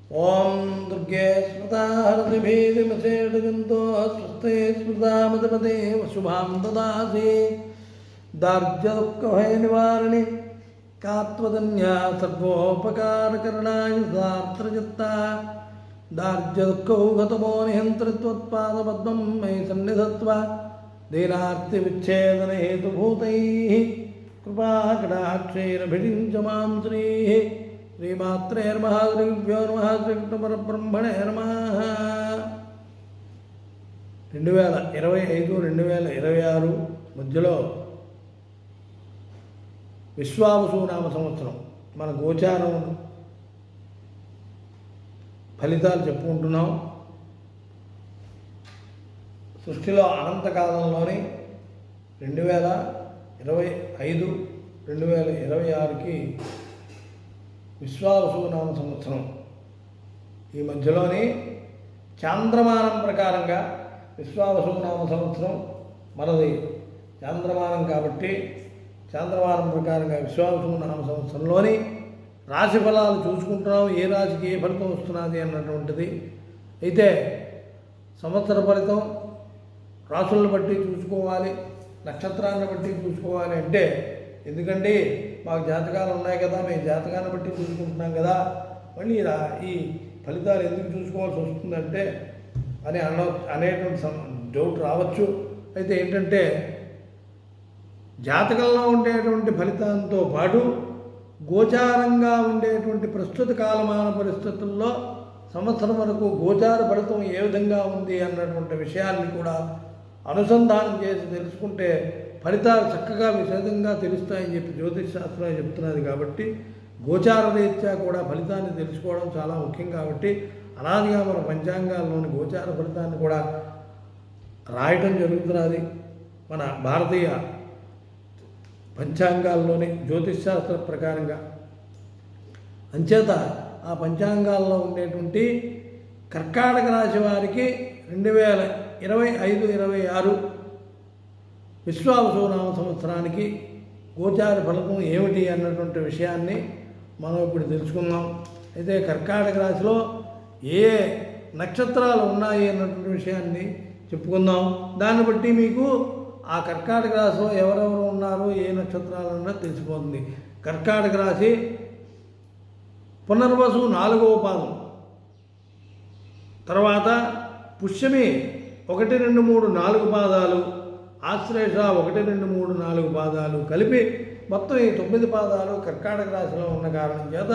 ఓం దుర్గే స్మృతా హరతిభీతిమసేటజంతో స్వస్తే స్మృతా మదపదే శుభాం దదాసి దార్ఢ్యదుఃఖభయ నివారిణి కాత్వదన్యా సర్వోపకారకరణాయ సాత్రజత్తా దార్ఢ్యదుఃఖౌఘతమో నిహంత్రిత్వత్పాదపద్మం మయి సన్నిధత్వ దీనార్తివిచ్ఛేదన హేతుభూతైః కృపాకటాక్షైరభిషించ మాం శ్రీః శ్రీమాత్రే నమః శ్రీభ్యో నమః శ్రీకృష్ణపరబ్రహ్మణే నమః. 2025-2026 మధ్యలో విశ్వావసునామ సంవత్సరం మన గోచారం ఫలితాలు చెప్పుకుంటున్నాం. సృష్టిలో అనంతకాలంలోని 2025-2026కి విశ్వావసునామ సంవత్సరం. ఈ మధ్యలోని చాంద్రమానం ప్రకారంగా విశ్వావసునామ సంవత్సరం మనది చాంద్రమానం కాబట్టి చాంద్రమానం ప్రకారంగా విశ్వావసునామ సంవత్సరంలోని రాశి ఫలాలు చూసుకుంటున్నాం. ఏ రాశికి ఏ ఫలితం వస్తున్నది అన్నటువంటిది. అయితే సంవత్సర ఫలితం రాశులను బట్టి చూసుకోవాలి, నక్షత్రాన్ని బట్టి చూసుకోవాలి అంటే ఎందుకండి మాకు జాతకాలు ఉన్నాయి కదా, మేము జాతకాన్ని బట్టి చూసుకుంటున్నాం కదా, మళ్ళీ ఈ ఫలితాలు ఎందుకు చూసుకోవాల్సి వస్తుందంటే అనేటువంటి డౌట్ రావచ్చు. అయితే ఏంటంటే జాతకంలో ఉండేటువంటి ఫలితంతో పాటు గోచారంగా ఉండేటువంటి ప్రస్తుత కాలమాన పరిస్థితుల్లో సంవత్సరం వరకు గోచార ఫలితం ఏ విధంగా ఉంది అన్నటువంటి విషయాన్ని కూడా అనుసంధానం చేసి తెలుసుకుంటే ఫలితాలు చక్కగా విశేషంగా తెలుస్తాయని చెప్పి జ్యోతిష్ శాస్త్రం చెప్తున్నది. కాబట్టి గోచార రీత్యా కూడా ఫలితాన్ని తెలుసుకోవడం చాలా ముఖ్యం. కాబట్టి అనాదిగా మన పంచాంగాల్లోని గోచార ఫలితాన్ని కూడా రాయటం జరుగుతున్నది. మన భారతీయ పంచాంగాల్లోని జ్యోతిష్ శాస్త్ర ప్రకారంగా అంచేత ఆ పంచాంగాల్లో ఉండేటువంటి కర్కాటక రాశి వారికి 2025-26 విశ్వావసునామ సంవత్సరానికి గోచార ఫలితం ఏమిటి అన్నటువంటి విషయాన్ని మనం ఇప్పుడు తెలుసుకుందాం. అయితే కర్కాటక రాశిలో ఏ నక్షత్రాలు ఉన్నాయి అన్నటువంటి విషయాన్ని చెప్పుకుందాం. దాన్ని బట్టి మీకు ఆ కర్కాటక రాశిలో ఎవరెవరు ఉన్నారు, ఏ నక్షత్రాలు అన్నది తెలిసిపోతుంది. కర్కాటక రాశి పునర్వసు 4వ పాదం, తర్వాత పుష్యమి 1, 2, 3, 4 పాదాలు, ఆశ్లేష 1, 2, 3, 4 పాదాలు కలిపి మొత్తం ఈ 9 పాదాలు కర్కాటక రాశిలో ఉన్న కారణం చేత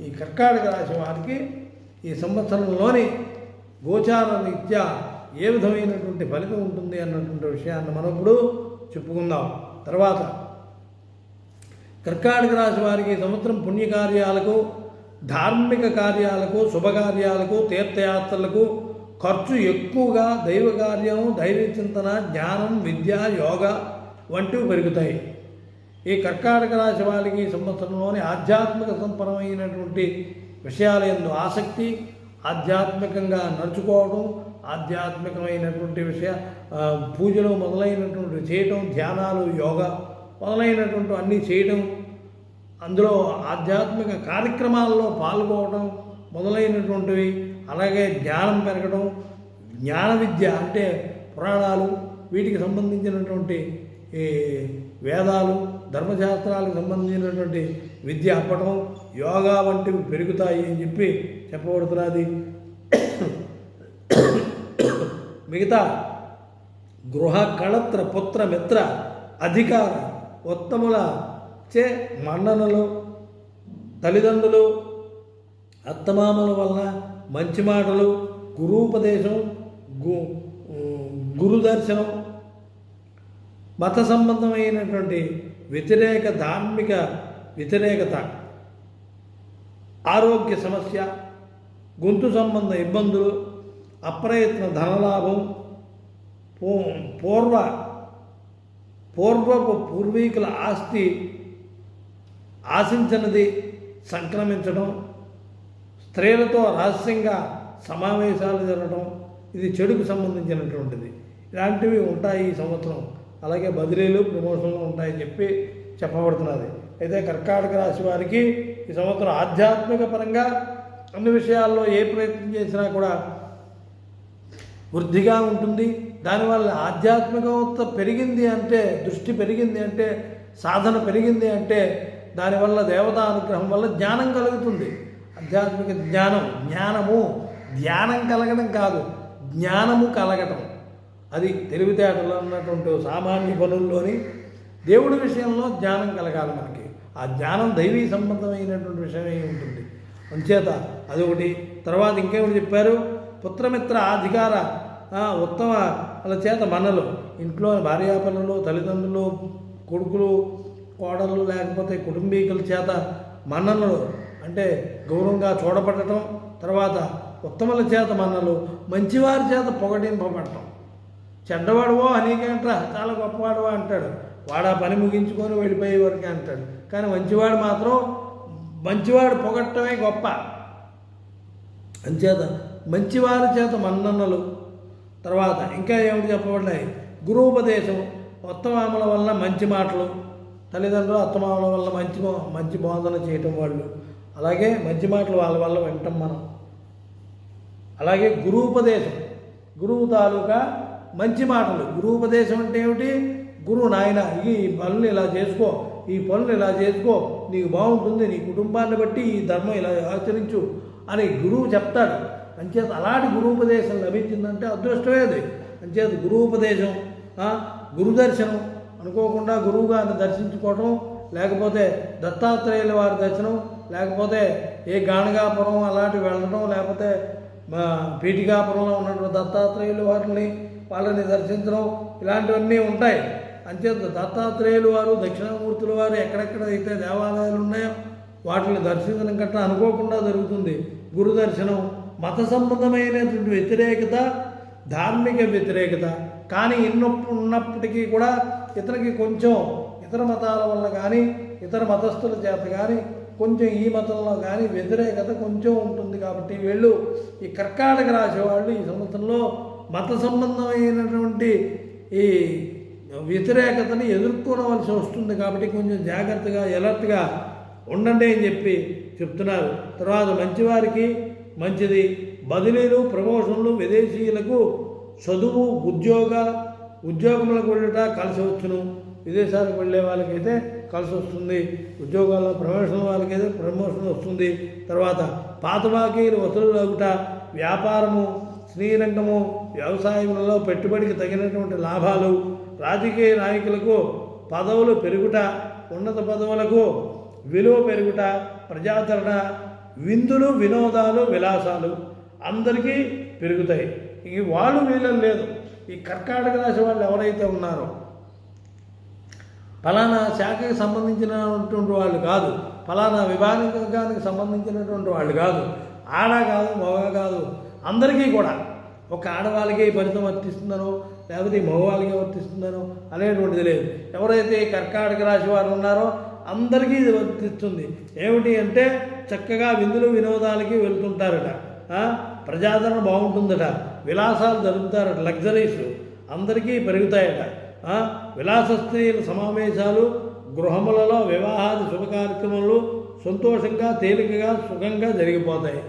ఈ కర్కాటక రాశి వారికి ఈ సంవత్సరంలోని గోచార రీత్యా ఏ విధమైనటువంటి ఫలితం ఉంటుంది అన్నటువంటి విషయాన్ని మనం ఇప్పుడు చెప్పుకుందాం. తర్వాత కర్కాటక రాశి వారికి సంవత్సరం పుణ్యకార్యాలకు, ధార్మిక కార్యాలకు, శుభకార్యాలకు, తీర్థయాత్రలకు ఖర్చు ఎక్కువగా, దైవ కార్యం, ధైర్య చింతన, జ్ఞానం, విద్య, యోగ వంటివి పెరుగుతాయి. ఈ కర్కాటక రాశి వారికి సంవత్సరంలోని ఆధ్యాత్మిక సంపన్నమైనటువంటి విషయాల యందు ఆసక్తి, ఆధ్యాత్మికంగా నడుచుకోవడం, ఆధ్యాత్మికమైనటువంటి పూజలు మొదలైనటువంటి చేయటం, ధ్యానాలు, యోగా మొదలైనటువంటి అన్నీ చేయటం, అందులో ఆధ్యాత్మిక కార్యక్రమాల్లో పాల్గొనడం మొదలైనటువంటివి, అలాగే జ్ఞానం పెరగడం, జ్ఞాన విద్య అంటే పురాణాలు, వీటికి సంబంధించినటువంటి ఈ వేదాలు, ధర్మశాస్త్రాలకు సంబంధించినటువంటి విద్య అప్పటం, యోగా వంటివి పెరుగుతాయి అని చెప్పి చెప్పబడుతున్నది. మిగతా గృహ, కళత్ర, పుత్ర, మిత్ర, అధికార, ఉత్తముల చే మన్ననలు, తల్లిదండ్రులు, అత్తమామల వలన మంచి మాటలు, గురూపదేశం, గురు దర్శనం, మత సంబంధమైనటువంటి ధార్మిక వ్యతిరేకత, ఆరోగ్య సమస్య, గొంతు సంబంధ ఇబ్బందులు, అప్రయత్న ధనలాభం, పూర్వపు పూర్వీకుల ఆస్తి ఆశించినది సంక్రమించడం, స్త్రీలతో రహస్యంగా సమావేశాలు జరగడం, ఇది చెడుకు సంబంధించినటువంటిది. ఇలాంటివి ఉంటాయి ఈ సంవత్సరం. అలాగే బదిలీలు, ప్రమోషన్లు ఉంటాయని చెప్పి చెప్పబడుతున్నది. అయితే కర్కాటక రాశి వారికి ఈ సంవత్సరం ఆధ్యాత్మిక పరంగా అన్ని విషయాల్లో ఏ ప్రయత్నం చేసినా కూడా వృద్ధిగా ఉంటుంది. దానివల్ల ఆధ్యాత్మికత పెరిగింది అంటే, దృష్టి పెరిగింది అంటే, సాధన పెరిగింది అంటే దానివల్ల దేవతా అనుగ్రహం వల్ల జ్ఞానం కలుగుతుంది. ఆధ్యాత్మిక జ్ఞానము ధ్యానం కలగడం కాదు, జ్ఞానము కలగటం. అది తెలివితేటలు అన్నటువంటి సామాన్య పనుల్లోని దేవుడి విషయంలో జ్ఞానం కలగాలి మనకి. ఆ జ్ఞానం దైవీ సంబంధమైనటువంటి విషయమై ఉంటుంది. అంచేత అదొకటి. తర్వాత ఇంకేమిటి చెప్పారు? పుత్రమిత్ర అధికార ఉత్తమ వాళ్ళ చేత మనలు, ఇంట్లో భార్యాపిల్లలు, తల్లిదండ్రులు, కొడుకులు, కోడళ్ళు, లేకపోతే కుటుంబీకుల చేత మన్ననలు అంటే గౌరవంగా చూడబడటం. తర్వాత ఉత్తముల చేత మన్నలు, మంచివారి చేత పొగడింపబడటం. చెడ్డవాడువో అనేకేంట్రా చాలా గొప్పవాడువో అంటాడు, వాడు ఆ పని ముగించుకొని వెళ్ళిపోయే వరకే అంటాడు. కానీ మంచివాడు మాత్రం మంచివాడు పొగట్టమే గొప్ప. అంచేత మంచివారి చేత మన్ననలు. తర్వాత ఇంకా ఏమిటి చెప్పబడ్డాయి? గురూపదేశం, అత్తమామల వల్ల మంచి మాటలు, తల్లిదండ్రులు అత్తమామల వల్ల మంచి బోధన చేయటం వాళ్ళు, అలాగే మంచి మాటలు వాళ్ళ వల్ల వింటాం మనం. అలాగే గురూపదేశం, గురువు తాలూకా మంచి మాటలు. గురూపదేశం అంటే ఏమిటి? గురువు నాయన ఈ పనులు ఇలా చేసుకో, ఈ పనులు ఇలా చేసుకో, నీకు బాగుంటుంది, నీ కుటుంబాన్ని బట్టి ఈ ధర్మం ఇలా ఆచరించు అని గురువు చెప్తాడు. అంచేత అలాంటి గురూపదేశం లభించిందంటే అదృష్టమే అది. అంచేత గురూపదేశం, గురుదర్శనం, అనుకోకుండా గురువు గారిని దర్శించుకోవటం, లేకపోతే దత్తాత్రేయుల వారి దర్శనం, లేకపోతే ఏ గాణగాపురం అలాంటివి వెళ్ళడం, లేకపోతే పీఠికాపురంలో ఉన్నటువంటి దత్తాత్రేయుల వాళ్ళని దర్శించడం, ఇలాంటివన్నీ ఉంటాయి. అంచేత దత్తాత్రేయులు వారు, దక్షిణామూర్తుల వారు ఎక్కడెక్కడైతే దేవాలయాలు ఉన్నాయో వాటిని దర్శించడం గట్రా అనుకోకుండా జరుగుతుంది. గురు దర్శనం మత సంబంధమైనటువంటి వ్యతిరేకత, ధార్మిక వ్యతిరేకత. కానీ ఉన్నప్పటికీ కూడా ఇతనికి కొంచెం ఇతర మతాల వల్ల కానీ, ఇతర మతస్థుల చేత కానీ, కొంచెం ఈ మతంలో కానీ వ్యతిరేకత కొంచెం ఉంటుంది. కాబట్టి వీళ్ళు ఈ కర్కాటక రాశి వాళ్ళు ఈ సంవత్సరంలో మత సంబంధమైనటువంటి ఈ వ్యతిరేకతని ఎదుర్కోవలసి వస్తుంది. కాబట్టి కొంచెం జాగ్రత్తగా ఎలర్ట్గా ఉండండి అని చెప్పి చెప్తున్నారు. తర్వాత మంచివారికి మంచిది, బదిలీలు, ప్రమోషన్లు, విదేశీయులకు చదువు, ఉద్యోగములకు వెళ్ళట కలిసి వచ్చును. విదేశాలకు వెళ్ళే వాళ్ళకైతే కలిసి వస్తుంది, ఉద్యోగాల్లో ప్రమోషన్ వాళ్ళకైతే ప్రమోషన్ వస్తుంది. తర్వాత పాత బాకీలు వసూలు అవుట, వ్యాపారము, శ్రీరంగము, వ్యవసాయంలో పెట్టుబడికి తగినటువంటి లాభాలు, రాజకీయ నాయకులకు పదవులు పెరుగుట, ఉన్నత పదవులకు విలువ పెరుగుట, ప్రజాదరణ, విందులు, వినోదాలు, విలాసాలు అందరికీ పెరుగుతాయి. ఈ వాళ్ళు వీళ్ళని లేదు. ఈ కర్కాటక రాశి వాళ్ళు ఎవరైతే ఉన్నారో ఫలానా శాఖకి సంబంధించినటువంటి వాళ్ళు కాదు, ఫలానా విభాగానికి సంబంధించినటువంటి వాళ్ళు కాదు, ఆడ కాదు, మగ కాదు, అందరికీ కూడా ఒక ఆడవాళ్ళకి ఫలితం వర్తిస్తుందనో లేకపోతే మగవాళ్ళకి వర్తిస్తుందనో అనేటువంటిది లేదు. ఎవరైతే కర్కాటక రాశి వారు ఉన్నారో అందరికీ ఇది వర్తిస్తుంది. ఏమిటి అంటే చక్కగా విందులు వినోదాలకి వెళ్తుంటారట, ప్రజాదరణ బాగుంటుందట, విలాసాలు జరుపుతారట, లగ్జరీస్ అందరికీ పెరుగుతాయట. విలాస స్త్రీల సమావేశాలు, గృహములలో వివాహాది శుభ కార్యక్రమాలు సంతోషంగా, తేలికగా, సుఖంగా జరిగిపోతాయి.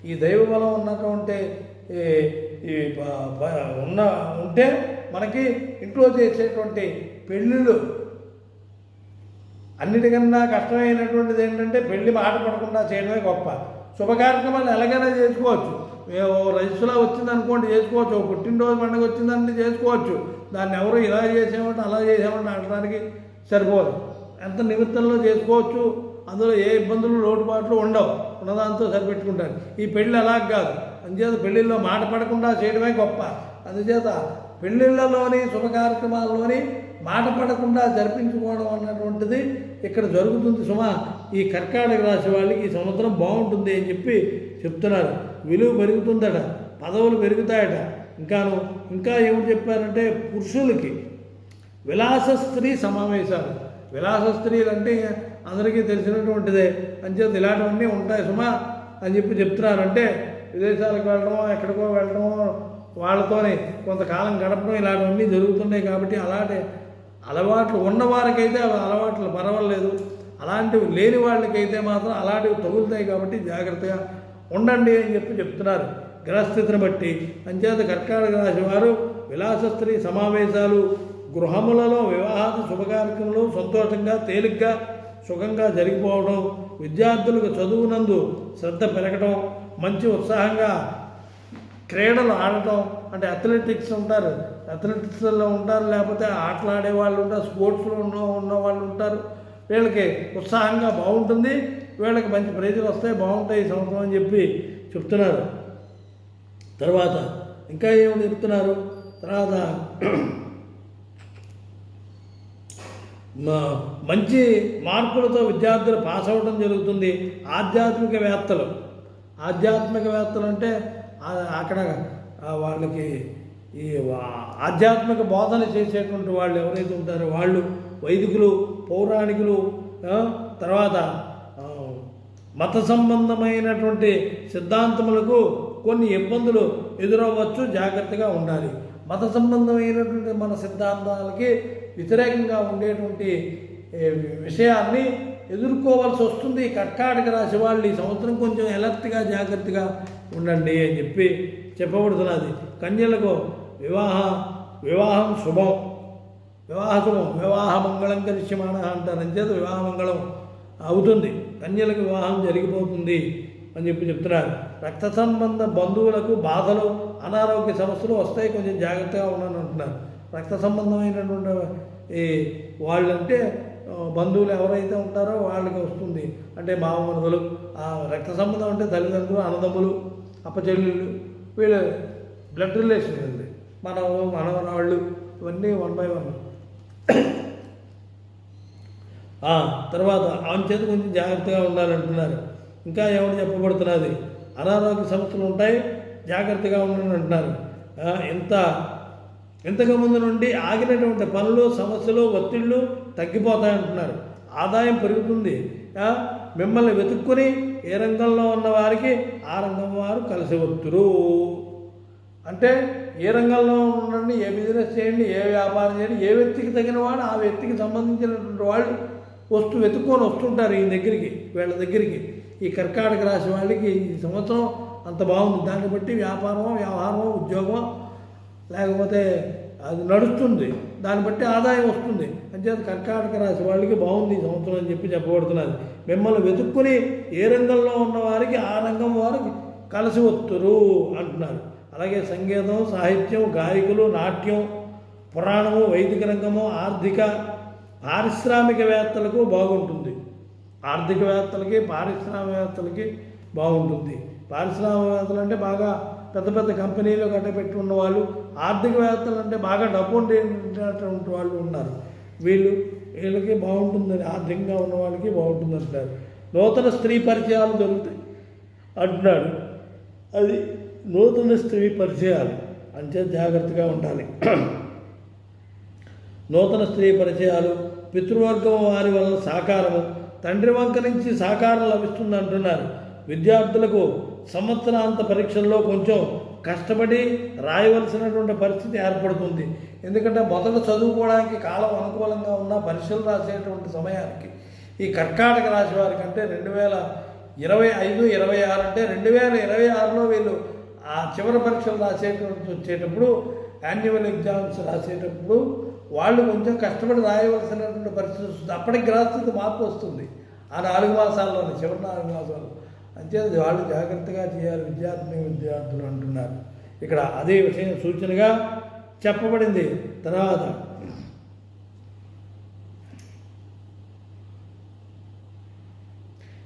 ఈ దైవబలం ఉన్నటువంటి ఉంటే మనకి ఇంట్లో చేసేటువంటి పెళ్ళిళ్ళు అన్నిటికన్నా కష్టమైనటువంటిది ఏంటంటే పెళ్లి మాట పడకుండా చేయడమే గొప్ప. శుభ కార్యక్రమాలు ఎలాగైనా చేసుకోవచ్చు. రైతులా వచ్చిందనుకోండి చేసుకోవచ్చు, పుట్టినరోజు పండుగ వచ్చిందంటే చేసుకోవచ్చు. దాన్ని ఎవరు ఇలా చేసామంటే అలా చేసామంటే అనడానికి సరిపోదు. ఎంత నిమిత్తంలో చేసుకోవచ్చు, అందులో ఏ ఇబ్బందులు లోటుపాట్లు ఉండవు, ఉన్నదాంతో సరిపెట్టుకుంటారు. ఈ పెళ్ళి అలా కాదు. అందుచేత పెళ్ళిళ్ళలో మాట పడకుండా చేయడమే గొప్ప. అందుచేత పెళ్ళిళ్ళలోని శుభ కార్యక్రమాల్లోని మాట పడకుండా జరిపించుకోవడం అన్నటువంటిది ఇక్కడ జరుగుతుంది. సుమా ఈ కర్కాటక రాశి వాళ్ళకి ఈ సంవత్సరం బాగుంటుంది అని చెప్పి చెప్తున్నారు. విలువ పెరుగుతుందట, పదవులు పెరుగుతాయట. ఇంకా ఏమిటి చెప్పారంటే పురుషులకి విలాస స్త్రీ సమావేశాలు. విలాస స్త్రీలు అంటే అందరికీ తెలిసినటువంటిదే. అంచేత ఇలాంటివన్నీ ఉంటాయి సుమా అని చెప్పి చెప్తున్నారంటే విదేశాలకు వెళ్ళడమో ఎక్కడికో వెళ్ళడమో వాళ్ళతోనే కొంతకాలం గడపడం ఇలాంటివన్నీ జరుగుతున్నాయి. కాబట్టి అలాంటి అలవాట్లు ఉన్నవారికైతే అలవాట్లు పర్వాలేదు, అలాంటివి లేని వాళ్ళకైతే మాత్రం అలాంటివి తగులుతాయి. కాబట్టి జాగ్రత్తగా ఉండండి అని చెప్తున్నారు గ్రహస్థితిని బట్టి. అంచేత కర్కాటక రాశి వారు విలాస స్త్రీ సమావేశాలు, గృహములలో వివాహాది శుభకార్యక్రమాలు సంతోషంగా తేలిగ్గా సుఖంగా జరిగిపోవడం, విద్యార్థులకు చదువునందు శ్రద్ధ పెరగడం, మంచి ఉత్సాహంగా క్రీడలు ఆడటం, అంటే అథ్లెటిక్స్ ఉంటారు, అథ్లెటిక్స్లో ఉంటారు, లేకపోతే ఆటలు ఆడే వాళ్ళు ఉంటారు, స్పోర్ట్స్లో ఉన్న వాళ్ళు ఉంటారు. వీళ్ళకి ఉత్సాహంగా బాగుంటుంది, వీళ్ళకి మంచి ప్రైజులు వస్తాయి, బాగుంటాయి ఈ సంవత్సరం అని చెప్పి చెప్తున్నారు. తర్వాత ఇంకా ఏమిటి చెప్తున్నారు, తర్వాత మంచి మార్కులతో విద్యార్థులు పాస్ అవ్వడం జరుగుతుంది. ఆధ్యాత్మికవేత్తలు అంటే అక్కడ వాళ్ళకి ఈ ఆధ్యాత్మిక బోధన చేసేటువంటి వాళ్ళు ఎవరైతే ఉంటారో వాళ్ళు వైదికులు, పౌరాణికులు, తర్వాత మత సంబంధమైనటువంటి సిద్ధాంతములకు కొన్ని ఇబ్బందులు ఎదురవ్వచ్చు, జాగ్రత్తగా ఉండాలి. మత సంబంధమైనటువంటి మన సిద్ధాంతాలకి వ్యతిరేకంగా ఉండేటువంటి విషయాన్ని ఎదుర్కోవాల్సి వస్తుంది. కర్కాటక రాశి వాళ్ళు ఈ సంవత్సరం కొంచెం అలర్ట్గా జాగ్రత్తగా ఉండండి అని చెప్పి చెప్పబడుతున్నది. కన్యలకు వివాహం శుభం, వివాహ మంగళం కరిష్యమాణ అంటారు. అంచేత వివాహ మంగళం అవుతుంది, కన్యలకు వివాహం జరిగిపోతుంది అని చెప్పి చెప్తున్నారు. రక్త సంబంధ బంధువులకు బాధలు, అనారోగ్య సమస్యలు వస్తాయి, కొంచెం జాగ్రత్తగా ఉండని అంటున్నారు. రక్త సంబంధమైనటువంటి ఈ వాళ్ళంటే బంధువులు ఎవరైతే ఉంటారో వాళ్ళకి వస్తుంది, అంటే మామమరుదులు. ఆ రక్త సంబంధం అంటే తల్లిదండ్రులు, అన్నదమ్ములు, అప్పచెల్లెళ్ళు, వీళ్ళు బ్లడ్ రిలేషన్ ఉంది, మనవరాళ్ళు, ఇవన్నీ 1 by 1. తర్వాత చేత కొంచెం జాగ్రత్తగా ఉండాలంటున్నారు. ఇంకా ఏమని చెప్పబడుతున్నది, అనారోగ్య సమస్యలు ఉంటాయి, జాగ్రత్తగా ఉండాలని అంటున్నారు. ఇంతకు ముందు నుండి ఆగినటువంటి పనులు, సమస్యలు, ఒత్తిళ్ళు తగ్గిపోతాయంటున్నారు. ఆదాయం పెరుగుతుంది. మిమ్మల్ని వెతుక్కుని ఏ రంగంలో ఉన్న వారికి ఆ రంగం వారు కలిసి వస్తురు. అంటే ఏ రంగంలో ఉండండి, ఏ బిజినెస్ చేయండి, ఏ వ్యాపారం చేయండి, ఏ వ్యక్తికి తగిన వాడు ఆ వ్యక్తికి సంబంధించినటువంటి వాళ్ళు వెతుక్కొని వస్తుంటారు వీళ్ళ దగ్గరికి. ఈ కర్కాటక రాశి వాళ్ళకి ఈ సంవత్సరం అంత బాగుంది. దాన్ని బట్టి వ్యవహారమో, ఉద్యోగమో, లేకపోతే అది నడుస్తుంది, దాన్ని బట్టి ఆదాయం వస్తుంది. అంచేత కర్కాటక రాశి వాళ్ళకి బాగుంది ఈ సంవత్సరం అని చెప్పి చెప్పబడుతున్నది. మిమ్మల్ని వెతుక్కుని ఏ రంగంలో ఉన్న వారికి ఆ రంగం వారికి కలిసి వస్తురు అంటున్నారు. అలాగే సంగీతం, సాహిత్యం, గాయకులు, నాట్యం, పురాణము, వైదిక రంగము, పారిశ్రామికవేత్తలకు బాగుంటుంది. ఆర్థికవేత్తలకి, పారిశ్రామికవేత్తలకి బాగుంటుంది. పారిశ్రామికవేత్తలు అంటే బాగా పెద్ద పెద్ద కంపెనీలు కట్టబెట్టి ఉన్నవాళ్ళు, ఆర్థికవేత్తలు అంటే బాగా డబ్బు ఉండేటువంటి వాళ్ళు ఉన్నారు. వీళ్ళకి బాగుంటుందని, ఆర్థికంగా ఉన్న వాళ్ళకి బాగుంటుంది అంటారు. నూతన స్త్రీ పరిచయాలు దొరుకుతాయి అంటున్నాడు. అది నూతన స్త్రీ పరిచయాలు అంటే జాగ్రత్తగా ఉండాలి. నూతన స్త్రీ పరిచయాలు, పితృవర్గం వారి వల్ల సహకారము, తండ్రి వంక నుంచి సహకారం లభిస్తుంది అంటున్నారు. విద్యార్థులకు సంవత్సరాంత పరీక్షల్లో కొంచెం కష్టపడి రాయవలసినటువంటి పరిస్థితి ఏర్పడుతుంది. ఎందుకంటే మొదట చదువుకోవడానికి కాలం అనుకూలంగా ఉన్న పరీక్షలు రాసేటువంటి సమయానికి ఈ కర్కాటక రాశి వారికి అంటే 2025-26 అంటే 2026లో వీళ్ళు ఆ చివరి పరీక్షలు వచ్చేటప్పుడు యాన్యువల్ ఎగ్జామ్స్ రాసేటప్పుడు వాళ్ళు కొంచెం కష్టపడి రాయవలసినటువంటి పరిస్థితి వస్తుంది. అప్పటికి గ్రహస్థితి మార్పు వస్తుంది ఆ 4 మాసాల్లోనే, చివరి 4 మాసాలు. అంచేది వాళ్ళు జాగ్రత్తగా చేయాలి విద్యార్థులు అంటున్నారు. ఇక్కడ అదే విషయం సూచనగా చెప్పబడింది. తర్వాత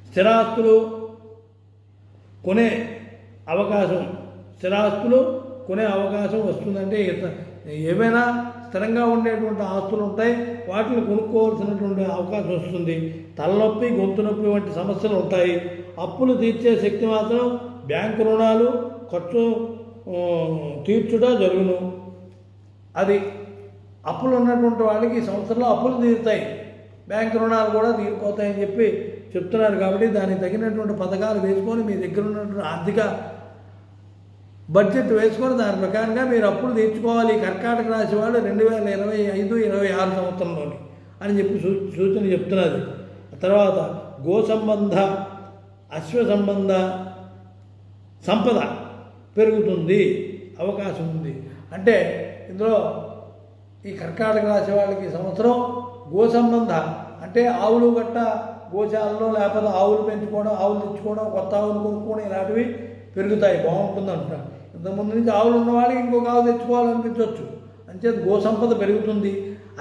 స్థిరాస్తులు కొనే అవకాశం వస్తుందంటే ఏమైనా స్థిరంగా ఉండేటువంటి ఆస్తులు ఉంటాయి, వాటిని కొనుక్కోవాల్సినటువంటి అవకాశం వస్తుంది. తలనొప్పి, గొంతు నొప్పి వంటి సమస్యలు ఉంటాయి. అప్పులు తీర్చే శక్తి మాత్రం బ్యాంకు రుణాలు ఖర్చు తీర్చుట జరుగును. అది అప్పులు ఉన్నటువంటి వాళ్ళకి ఈ సంవత్సరంలో అప్పులు తీరుతాయి, బ్యాంకు రుణాలు కూడా తీరిపోతాయని చెప్పి చెప్తున్నారు. కాబట్టి దానికి తగినటువంటి పథకాలు వేసుకొని మీ దగ్గర ఉన్నటువంటి ఆర్థిక బడ్జెట్ వేసుకొని దాని ప్రకారంగా మీరు అప్పులు తీర్చుకోవాలి. కర్కాటక రాశి వాళ్ళు 2025-26 సంవత్సరంలోని అని చెప్పి సూచన చెప్తున్నది. తర్వాత గో సంబంధ, అశ్వ సంబంధ, సంపద పెరుగుతుంది, అవకాశం ఉంది. అంటే ఇందులో ఈ కర్కాటక రాశి వాళ్ళకి సంవత్సరం గో సంబంధ అంటే ఆవులు గట్ట గోశాలలో లేకపోతే ఆవులు పెంచుకోవడం, ఆవులు తెచ్చుకోవడం, కొత్త ఆవులు కొనుక్కోవడం ఇలాంటివి పెరుగుతాయి, బాగుంటుంది అంటారు. ఇంతకుముందు నుంచి ఆవులు ఉన్న వాళ్ళకి ఇంకొక ఆవు తెచ్చుకోవాలనిపించవచ్చు. అంచేది గో సంపద పెరుగుతుంది,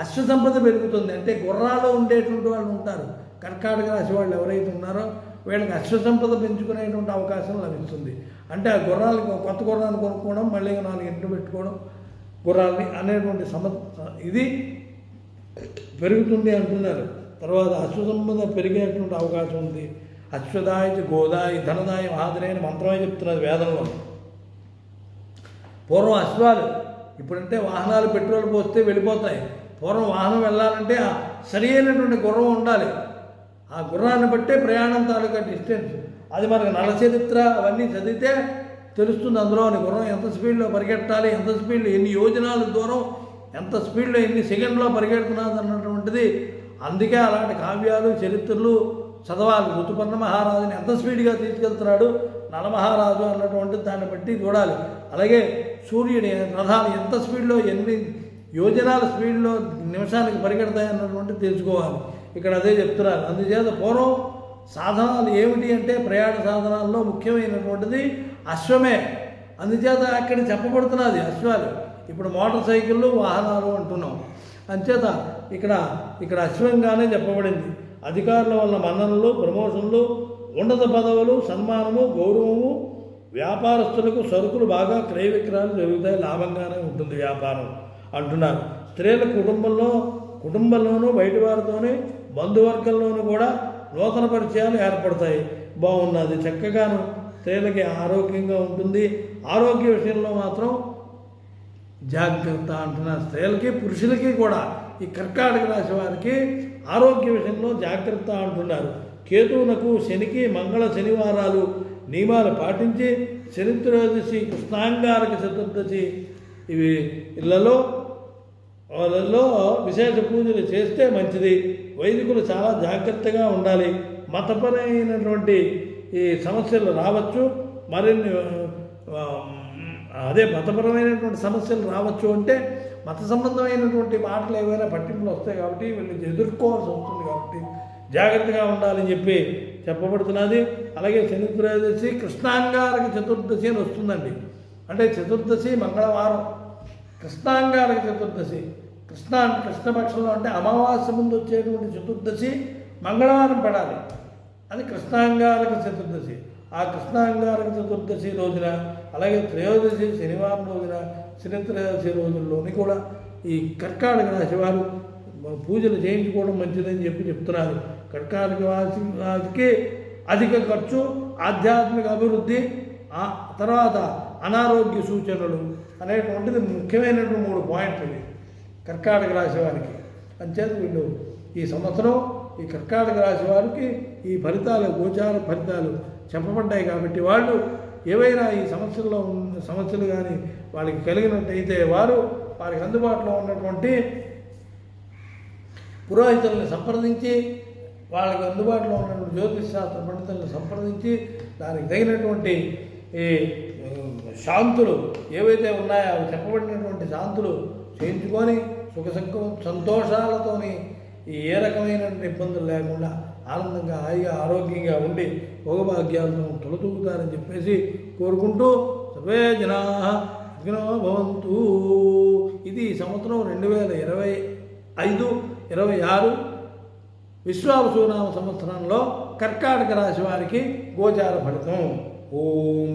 అశ్వ సంపద పెరుగుతుంది. అంటే గుర్రాలు ఉండేటువంటి వాళ్ళు ఉంటారు, కర్కాటక రాశి వాళ్ళు ఎవరైతే ఉన్నారో వీళ్ళకి అశ్వ సంపద పెంచుకునేటువంటి అవకాశం లభిస్తుంది. అంటే ఆ గుర్రాలకి కొత్త గుర్రాన్ని కొనుక్కోవడం, మళ్ళీ 4 ఇంట్లు పెట్టుకోవడం గుర్రాలని అనేటువంటి ఇది పెరుగుతుంది అంటున్నారు. తర్వాత అశ్వ సంపద పెరిగేటువంటి అవకాశం ఉంది. అశ్వదాయి గోదాయి ధనదాయి మహాదరైన మంత్రమే చెప్తున్నది వేదంలో. పూర్వం అశ్వాలు, ఇప్పుడంటే వాహనాలు పెట్రోల్ పోస్తే వెళ్ళిపోతాయి. పూర్వం వాహనం వెళ్ళాలంటే సరి అయినటువంటి గుర్రం ఉండాలి. ఆ గుర్రాన్ని బట్టే ప్రయాణం తాలూకా డిస్టెన్స్ అది మనకు నలచరిత్ర అవన్నీ చదివితే తెలుస్తుంది. అందులోని గుర్రం ఎంత స్పీడ్లో పరిగెట్టాలి, ఎంత స్పీడ్లో ఎన్ని యోజనాల దూరం, ఎంత స్పీడ్లో ఎన్ని సెకండ్లో పరిగెడుతున్నది అన్నటువంటిది. అందుకే అలాంటి కావ్యాలు చరిత్రలు చదవాలి. ఋతుపర్ణ మహారాజుని ఎంత స్పీడ్గా తీసుకెళ్తున్నాడు నలమహారాజు అన్నటువంటిది దాన్ని బట్టి చూడాలి. అలాగే సూర్యుని రథాలు ఎంత స్పీడ్లో ఎన్ని యోజనాల స్పీడ్లో నిమిషానికి పరిగెడతాయి అన్నటువంటిది తెలుసుకోవాలి. ఇక్కడ అదే చెప్తున్నారు. అందుచేత పూర్వం సాధనాలు ఏమిటి అంటే ప్రయాణ సాధనాల్లో ముఖ్యమైనటువంటిది అశ్వమే. అందుచేత అక్కడ చెప్పబడుతున్నది అశ్వాలు. ఇప్పుడు మోటార్ సైకిళ్ళు వాహనాలు అంటున్నాం. అంచేత ఇక్కడ అశ్వంగానే చెప్పబడింది. అధికారుల వల్ల మన్ననలు, ప్రమోషన్లు, ఉన్నత పదవులు, సన్మానము, గౌరవము, వ్యాపారస్తులకు సరుకులు బాగా క్రయ విక్రయాలు జరుగుతాయి, లాభంగానే ఉంటుంది వ్యాపారం అంటున్నారు. స్త్రీల కుటుంబంలోనూ బయటి వారితోనే బంధువర్గంలోనూ కూడా నూతన పరిచయాలు ఏర్పడతాయి. బాగున్నది, చక్కగాను స్త్రీలకి ఆరోగ్యంగా ఉంటుంది. ఆరోగ్య విషయంలో మాత్రం జాగ్రత్త అంటున్నారు. స్త్రీలకి పురుషులకి కూడా ఈ కర్కాటక రాశి వారికి ఆరోగ్య విషయంలో జాగ్రత్త అంటున్నారు. కేతువునకు శనికి మంగళ శనివారాలు నియమాలు పాటించి శని త్రయోదశి కృష్ణాంగారక చతుర్దశి ఇవి ఇళ్లలో విశేష పూజలు చేస్తే మంచిది. వైదికులు చాలా జాగ్రత్తగా ఉండాలి. మతపరమైనటువంటి ఈ సమస్యలు రావచ్చు, మరిన్ని మతపరమైనటువంటి సమస్యలు రావచ్చు. అంటే మత సంబంధమైనటువంటి మాటలు ఏవైనా పట్టింపులు వస్తాయి కాబట్టి వీళ్ళు ఎదుర్కోవాల్సి వస్తుంది. కాబట్టి జాగ్రత్తగా ఉండాలని చెప్పి చెప్పబడుతున్నది. అలాగే శని త్రయోదశి కృష్ణాంగారక చతుర్దశి అని వస్తుందండి. అంటే చతుర్దశి మంగళవారం, కృష్ణాంగారక చతుర్దశి. కృష్ణపక్షంలో అంటే అమావాస్య ముందు వచ్చేటువంటి చతుర్దశి మంగళవారం పడాలి. అది కృష్ణాంగారక చతుర్దశి. ఆ కృష్ణాంగారక చతుర్దశి రోజున, అలాగే త్రయోదశి శనివారం రోజున, శని త్రయోదశి రోజుల్లోని కూడా ఈ కర్కాటక రాశి వారు పూజలు చేయించుకోవడం మంచిదని చెప్తున్నారు. కర్కాటక రాశికి అధిక ఖర్చు, ఆధ్యాత్మిక అభివృద్ధి, తర్వాత అనారోగ్య సూచనలు అనేటువంటిది ముఖ్యమైనటువంటి 3 పాయింట్లు ఇవి కర్కాటక రాశి వారికి. అంచేత వీళ్ళు ఈ సంవత్సరం ఈ కర్కాటక రాశి వారికి ఈ ఫలితాలు, గోచార ఫలితాలు చెప్పబడ్డాయి. కాబట్టి వాళ్ళు ఏవైనా ఈ సమస్యలు కానీ వాళ్ళకి కలిగినట్టయితే వారికి అందుబాటులో ఉన్నటువంటి పురోహితులను సంప్రదించి, వాళ్ళకి అందుబాటులో ఉన్నటువంటి జ్యోతిష్ శాస్త్ర పండితులను సంప్రదించి దానికి తగినటువంటి ఈ శాంతులు ఏవైతే ఉన్నాయో అవి చెప్పబడినటువంటి శాంతులు చేయించుకొని సంతోషాలతోని ఏ రకమైన ఇబ్బందులు లేకుండా ఆనందంగా హాయిగా ఆరోగ్యంగా ఉండి భోగభాగ్యాలను తొలతూగుతారని చెప్పేసి కోరుకుంటూ సర్వే జనాః సుఖినో భవంతు. ఇది సంవత్సరం 2025-26 విశ్వావసునామ సంవత్సరంలో కర్కాటక రాశి వారికి గోచార ఫలితం. ఓం